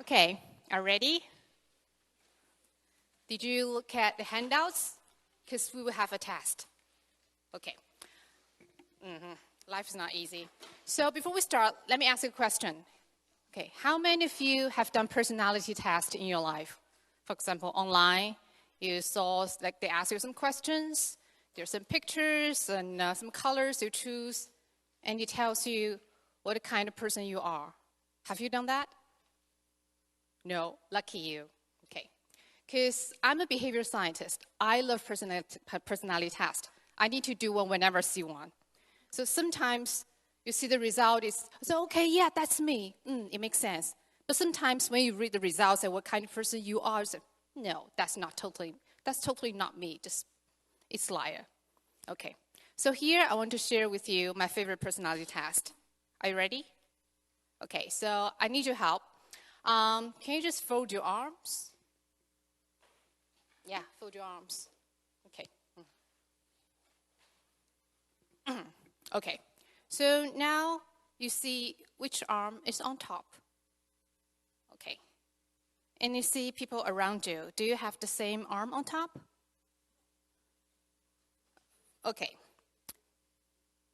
Okay, are you ready? Did you look at the handouts? Because we will have a test. Okay. Life is not easy. So before we start, let me ask you a question. Okay, how many of you have done personality tests in your life? For example, online, you saw like they ask you some questions, there's some pictures and some colors you choose, and it tells you what kind of person you are. Have you done that? No, lucky you. Okay, because I'm a behavior scientist. I love personality tests. I need to do one whenever I see one. So sometimes you see the result is, so okay, yeah, that's me. It makes sense. But sometimes when you read the results and what kind of person you are, you say, no, that's totally not me. It's liar. Okay. So here I want to share with you my favorite personality test. Are you ready? Okay, so I need your help. Can you just fold your arms? Yeah, fold your arms. Okay. Okay. So now you see which arm is on top. Okay. And you see people around you. Do you have the same arm on top? Okay.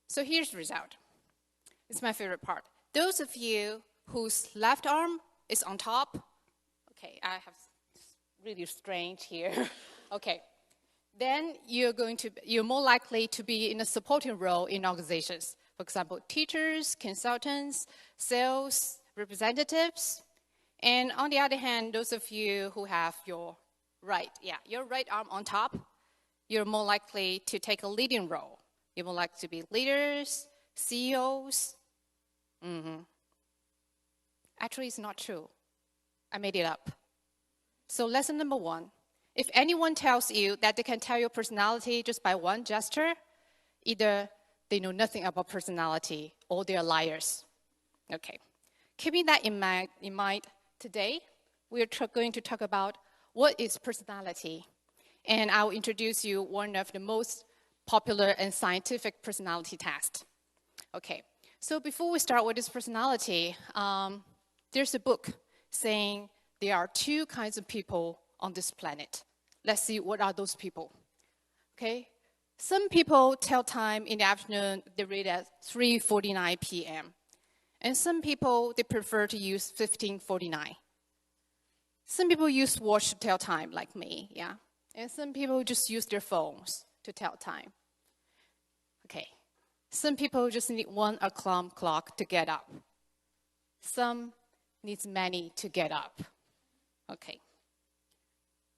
So here's the result. It's my favorite part. Those of you whose left arm is on top. Okay, I have really strange here. Okay. Then you're more likely to be in a supporting role in organizations. For example, teachers, consultants, sales representatives. And on the other hand, those of you who have your right arm on top, you're more likely to take a leading role. You're more likely to be leaders, CEOs. Actually, it's not true. I made it up. So lesson number 1, if anyone tells you that they can tell your personality just by one gesture, either they know nothing about personality or they're liars. Okay. Keeping that in mind today, we're going to talk about what is personality. And I'll introduce you one of the most popular and scientific personality tests. Okay. So before we start with this personality, there's a book saying there are 2 kinds of people on this planet. Let's see what are those people. Okay? Some people tell time in the afternoon, they read at 3:49 p.m. And some people, they prefer to use 15:49. Some people use watch to tell time, like me, yeah? And some people just use their phones to tell time. Okay. Some people just need 1 alarm clock to get up. Some needs many to get up. Okay.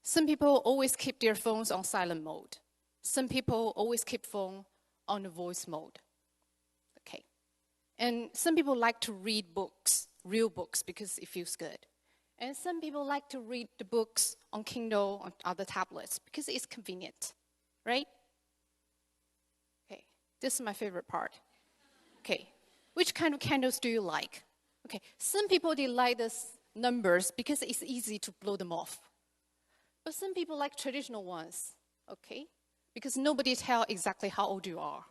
Some people always keep their phones on silent mode. Some people always keep phone on the voice mode. Okay. And some people like to read books, real books, because it feels good. And some people like to read the books on Kindle, on other tablets, because it's convenient, right? Okay, this is my favorite part. Okay, which kind of candles do you like? Okay, some people, they like the numbers because it's easy to blow them off. But some people like traditional ones, okay? Because nobody tells exactly how old you are.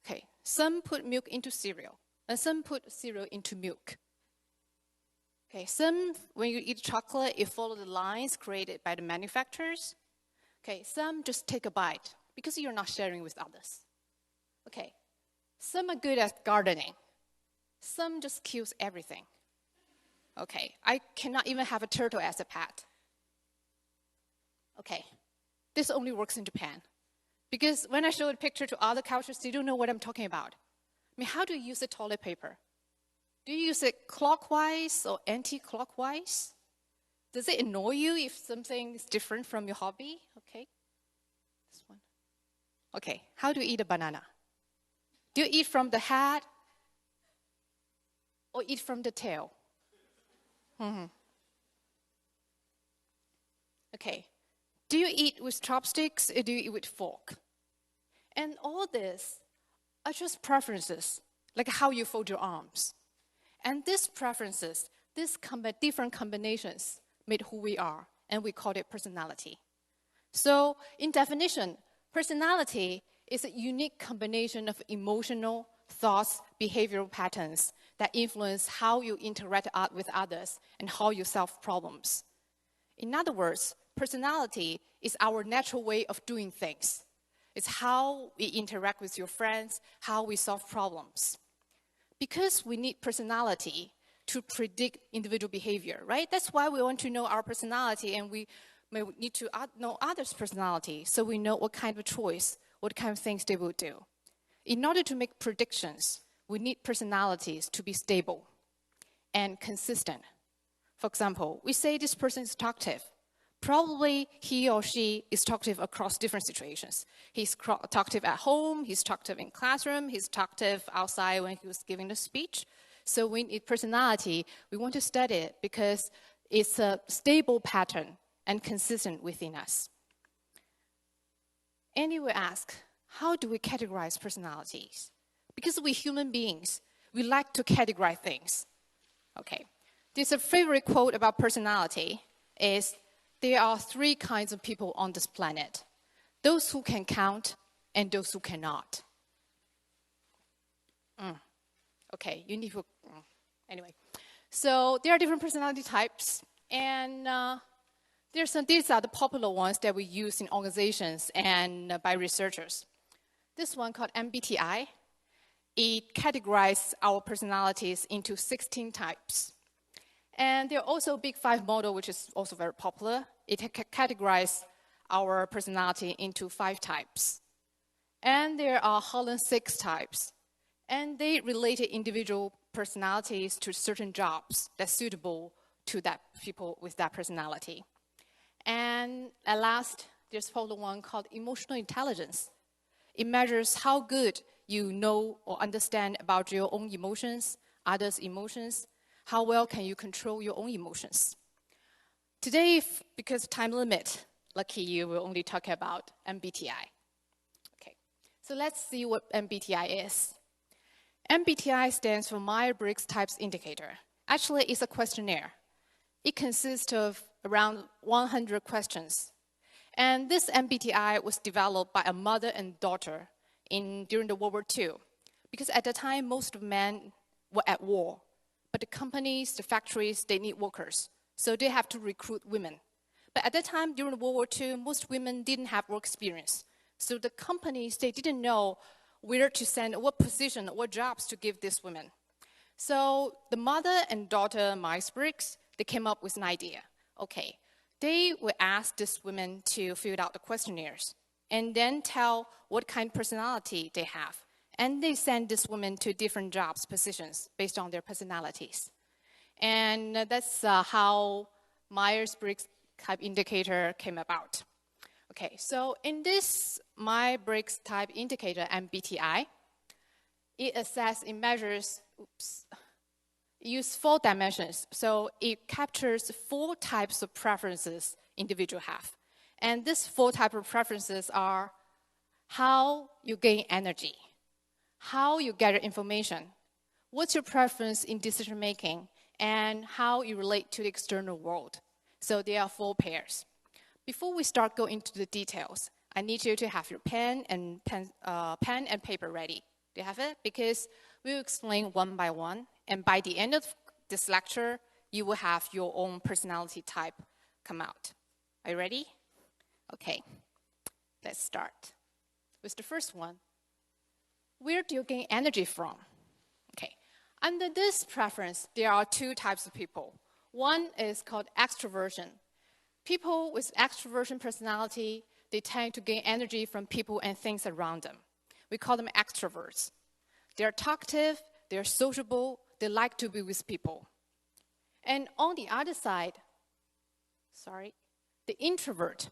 Okay, some put milk into cereal, and some put cereal into milk. Okay, some, when you eat chocolate, you follow the lines created by the manufacturers. Okay, some just take a bite because you're not sharing with others. Okay, some are good at gardening. Some just kills everything. Okay, I cannot even have a turtle as a pet. Okay, this only works in Japan. Because when I show a picture to other cultures, they don't know what I'm talking about. I mean, how do you use the toilet paper? Do you use it clockwise or anti-clockwise? Does it annoy you if something is different from your hobby? Okay, this one. Okay, how do you eat a banana? Do you eat from the head or eat from the tail? Okay, do you eat with chopsticks or do you eat with fork? And all this are just preferences, like how you fold your arms. And these preferences, these different combinations made who we are, and we call it personality. So in definition, personality is a unique combination of emotional, thoughts, behavioral patterns that influence how you interact with others and how you solve problems. In other words, personality is our natural way of doing things. It's how we interact with your friends, how we solve problems. Because we need personality to predict individual behavior, right? That's why we want to know our personality, and we may need to know others' personality so we know what kind of choice, what kind of things they will do. In order to make predictions, we need personalities to be stable and consistent. For example, we say this person is talkative. Probably he or she is talkative across different situations. He's talkative at home, he's talkative in classroom, he's talkative outside when he was giving the speech. So we need personality. We want to study it because it's a stable pattern and consistent within us. And you will ask, how do we categorize personalities? Because we're human beings, we like to categorize things. Okay, there's a favorite quote about personality is, there are three kinds of people on this planet: those who can count and those who cannot. Okay, you need to, anyway. So there are different personality types, and these are the popular ones that we use in organizations and by researchers. This one called Mbti, it categorizes our personalities into 16 types. And there are also Big Five model, which is also very popular. It categorizes our personality into 5 types. And there are Holland 6 types. And they related individual personalities to certain jobs that's suitable to that people with that personality. And at last, there's follow one called emotional intelligence. It measures how good you know or understand about your own emotions, others' emotions. How well can you control your own emotions? Today, because of time limit, lucky you, will only talk about MBTI. Okay, so let's see what MBTI is. MBTI stands for Myers-Briggs Types Indicator. Actually, it's a questionnaire. It consists of around 100 questions. And this MBTI was developed by a mother and daughter during the World War II. Because at the time, most of men were at war. But the companies, the factories, they need workers. So they have to recruit women. But at that time, during World War II, most women didn't have work experience. So the companies, they didn't know where to send, what position, what jobs to give these women. So the mother and daughter, Myers-Briggs, they came up with an idea. Okay, they would ask these women to fill out the questionnaires and then tell what kind of personality they have. And they send these women to different jobs, positions, based on their personalities. And that's how Myers-Briggs Type Indicator came about. Okay, so in this Myers-Briggs Type Indicator, MBTI, it measures, it uses 4 dimensions. So it captures 4 types of preferences individuals have. And these 4 types of preferences are how you gain energy, how you gather information, what's your preference in decision making, and how you relate to the external world. So there are 4 pairs. Before we start going into the details, I need you to have your pen and paper ready. Do you have it? Because we'll explain one by one, and by the end of this lecture, you will have your own personality type come out. Are you ready? Okay, let's start with the first one. Where do you gain energy from? Okay, under this preference, there are 2 types of people. One is called extroversion. People with extroversion personality, they tend to gain energy from people and things around them. We call them extroverts. They're talkative, they're sociable, they like to be with people. And on the other side, the introvert,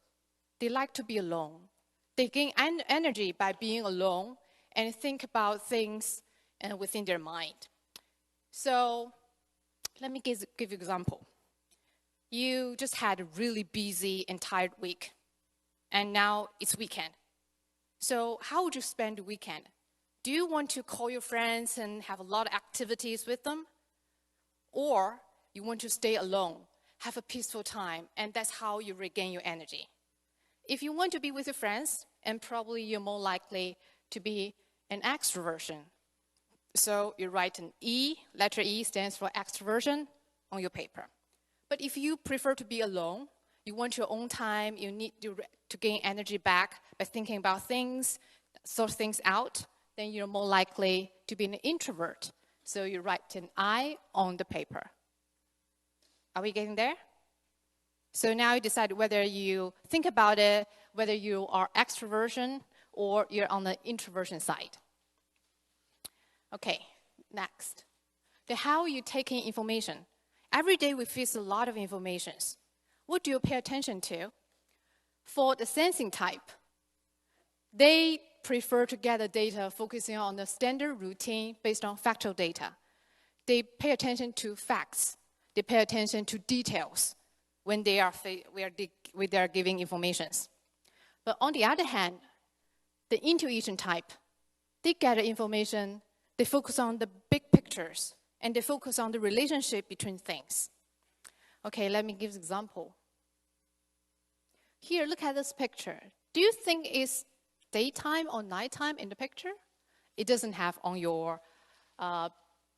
they like to be alone. They gain energy by being alone and think about things within their mind. So let me give you an example. You just had a really busy and tired week, and now it's weekend. So how would you spend the weekend? Do you want to call your friends and have a lot of activities with them? Or you want to stay alone, have a peaceful time, and that's how you regain your energy? If you want to be with your friends, and probably you're more likely to be an extroversion So you write an E, letter E stands for extroversion on your paper. But if you prefer to be alone, you want your own time, you need to gain energy back by thinking about things, sort things out, then you're more likely to be an introvert. So you write an I on the paper. Are we getting there? So now you decide whether you think about it, whether you are extroversion or you're on the introversion side. Okay, next. Then how are you taking information? Every day we face a lot of information. What do you pay attention to? For the sensing type, they prefer to gather data focusing on the standard routine based on factual data. They pay attention to facts. They pay attention to details when they are giving information. But on the other hand, the intuition type, they gather information, they focus on the big pictures, and they focus on the relationship between things. Okay, let me give an example. Here, look at this picture. Do you think it's daytime or nighttime in the picture? It doesn't have on your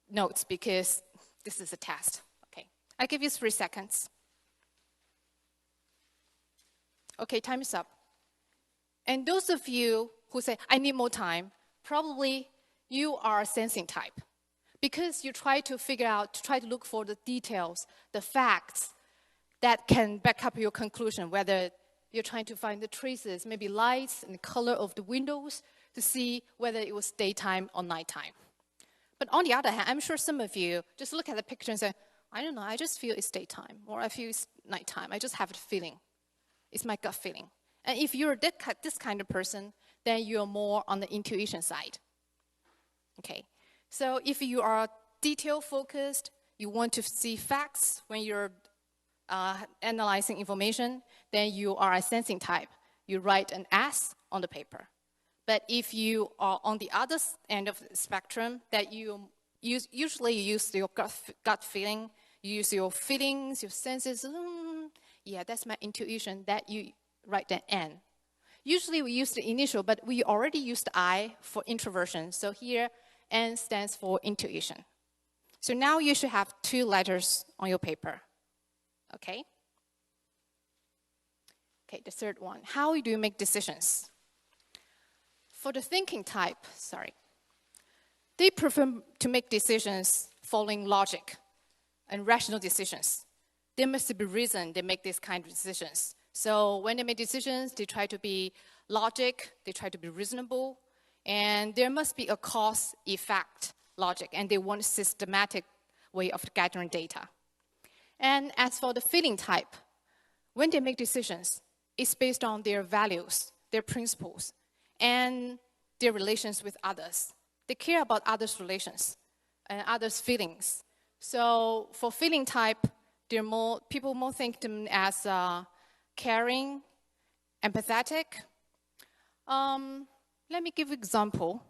notes because this is a test. Okay, I'll give you 3 seconds. Okay, time is up. And those of you who say, I need more time, probably you are a sensing type because you try to figure out, try to look for the details, the facts that can back up your conclusion, whether you're trying to find the traces, maybe lights and the color of the windows to see whether it was daytime or nighttime. But on the other hand, I'm sure some of you just look at the picture and say, I don't know, I just feel it's daytime or I feel it's nighttime. I just have a feeling. It's my gut feeling. And if you're this kind of person, then you're more on the intuition side. Okay, so if you are detail-focused, you want to see facts when you're analyzing information, then you are a sensing type. You write an S on the paper. But if you are on the other end of the spectrum, that you usually use your gut feeling, you use your feelings, your senses, yeah, that's my intuition, that you write an N. Usually we use the initial, but we already used I for introversion. So here, N stands for intuition. So now you should have 2 letters on your paper. Okay? Okay, the third one. How do you make decisions? For the thinking type, they prefer to make decisions following logic and rational decisions. There must be reason they make these kind of decisions. So when they make decisions, they try to be logic, they try to be reasonable, and there must be a cause-effect logic, and they want a systematic way of gathering data. And as for the feeling type, when they make decisions, it's based on their values, their principles, and their relations with others. They care about others' relations and others' feelings. So for feeling type, people more think them as caring, empathetic. Let me give an example.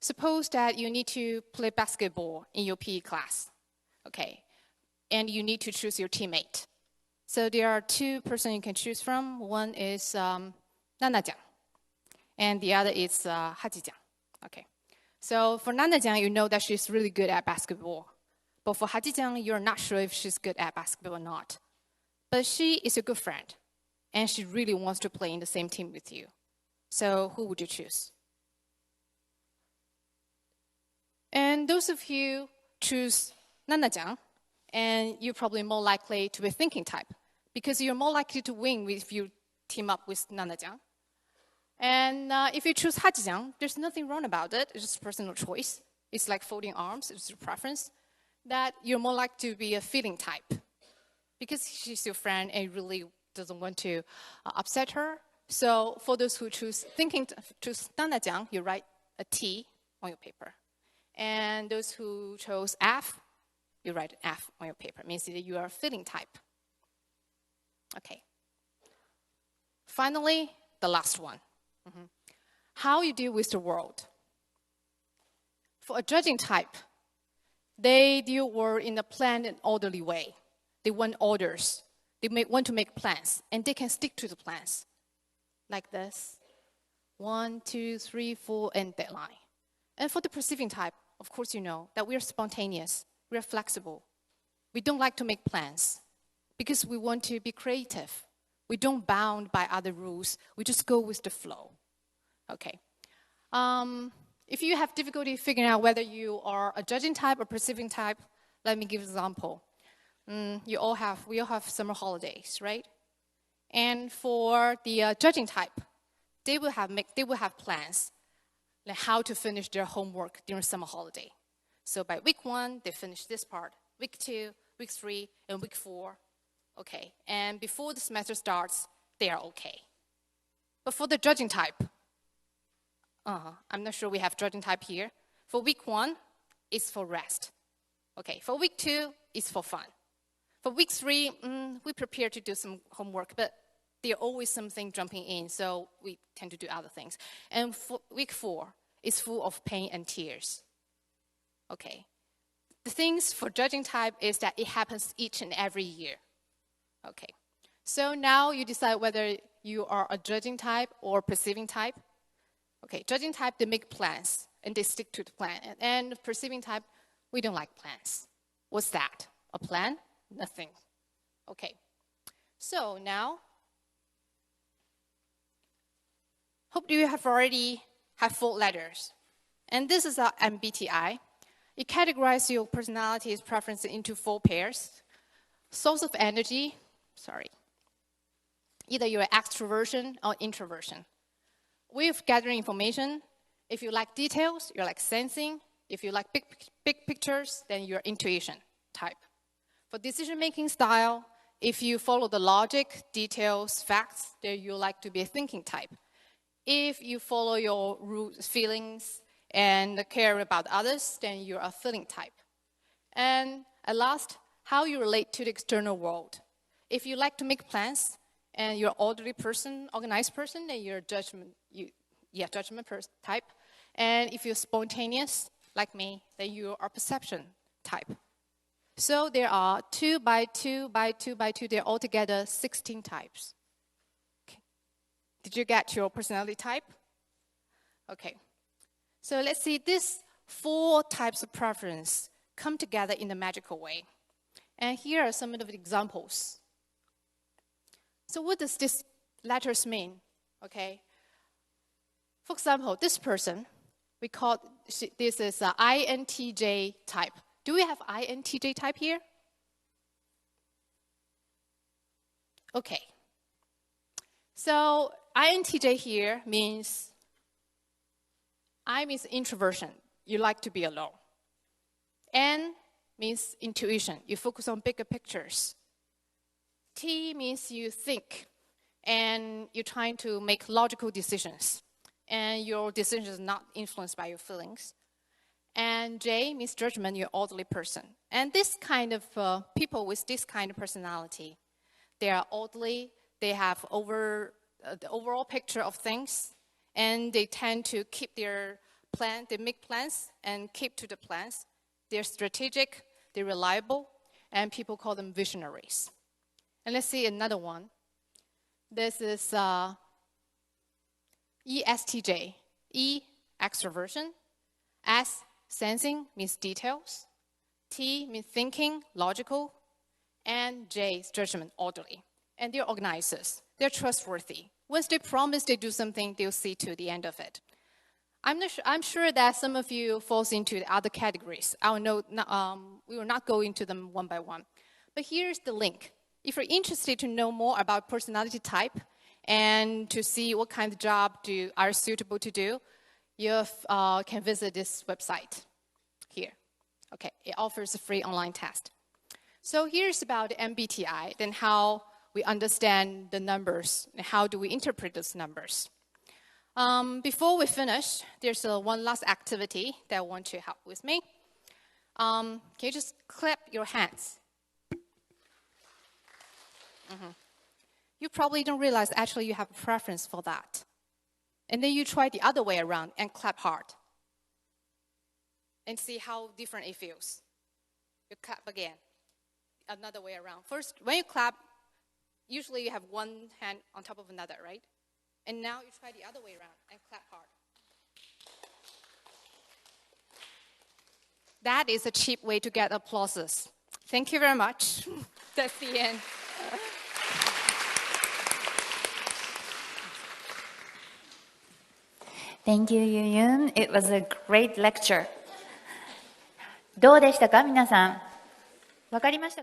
Suppose that you need to play basketball in your PE class, okay, and you need to choose your teammate. So there are 2 persons you can choose from. One is Nana-jiang, and the other is Haji-jiang. Okay. So for Nana-jiang, you know that she's really good at basketball. But for Haji-jiang, you're not sure if she's good at basketball or not. But she is a good friend, and she really wants to play in the same team with you. So who would you choose? And those of you choose Nana-jiang, and you're probably more likely to be thinking type, because you're more likely to win if you team up with Nana-jiang. And if you choose Haji-jiang, there's nothing wrong about it. It's just personal choice. It's like folding arms. It's your preference. That you're more likely to be a feeling type, because she's your friend and really doesn't want to upset her. So for those who choose Nana-jiang, you write a T on your paper. And those who chose F, you write an F on your paper. It means that you are a feeling type. Okay. Finally, the last one. How you deal with the world. For a judging type, they deal with world in a planned and orderly way. They want orders. They want to make plans, and they can stick to the plans. Like this. 1, 2, 3, 4, and deadline. And for the perceiving type, of course you know, that we're spontaneous, we're flexible. We don't like to make plans because we want to be creative. We don't bound by other rules. We just go with the flow. Okay. If you have difficulty figuring out whether you are a judging type or perceiving type, let me give an example. We all have summer holidays, right? And for the judging type, they will have plans, like how to finish their homework during summer holiday. So by week 1, they finish this part. Week 2, week 3, and week 4, okay. And before the semester starts, they are okay. But for the judging type, I'm not sure we have judging type here. For week 1, it's for rest. Okay, for week 2, it's for fun. For week 3, we prepare to do some homework, but there's always something jumping in, so we tend to do other things. And for week 4, it's full of pain and tears. Okay. The things for judging type is that it happens each and every year. Okay. So now you decide whether you are a judging type or perceiving type. Okay, judging type, they make plans, and they stick to the plan. And perceiving type, we don't like plans. What's that? A plan? Nothing. Okay. So now, hope you have already have 4 letters. And this is our Mbti. It categorizes your personality's preferences into 4 pairs. Source of energy, either you're extroversion or introversion. Way of gathering information, if you like details, you're like sensing. If you like big pictures, then you're intuition type. For decision-making style, if you follow the logic, details, facts, then you like to be a thinking type. If you follow your feelings and care about others, then you're a feeling type. And at last, how you relate to the external world. If you like to make plans and you're an orderly person, organized person, then you're a judgment type. And if you're spontaneous, like me, then you are perception type. So there are 2 by 2 by 2 by 2, they're altogether 16 types. Okay. Did you get your personality type? Okay. So let's see, these 4 types of preference come together in a magical way. And here are some of the examples. So what does these letters mean? Okay. For example, this person, we call this is an Intj type. Do we have Intj type here? Okay. So Intj here means I means introversion. You like to be alone. N means intuition. You focus on bigger pictures. T means you think and you're trying to make logical decisions. And your decisions are not influenced by your feelings. And J means judgment, you're an orderly person. And this kind of people with this kind of personality, they are orderly, they have the overall picture of things, and they tend to keep their plan, they make plans and keep to the plans. They're strategic, they're reliable, and people call them visionaries. And let's see another one. This is ESTJ. E, extroversion. S, sensing, means details. T means thinking, logical. And J is judgment, orderly. And they're organizers. They're trustworthy. Once they promise they do something, they'll see to the end of it. I'm sure that some of you falls into the other categories. We will not go into them one by one. But here's the link. If you're interested to know more about personality type and to see what kind of job are suitable to do, you can visit this website here. Okay, it offers a free online test. So here's about MBTI, then how we understand the numbers and how do we interpret those numbers. Before we finish, there's one last activity that I want to help with me. Can you just clap your hands? Mm-hmm. You probably don't realize actually you have a preference for that. And then you try the other way around and clap hard. And see how different it feels. You clap again. Another way around. First, when you clap, usually you have one hand on top of another, right? And now you try the other way around and clap hard. That is a cheap way to get applauses. Thank you very much. That's the end. Thank you, Yuyun. It was a great lecture. どうでしたか、皆さん。わかりましたか？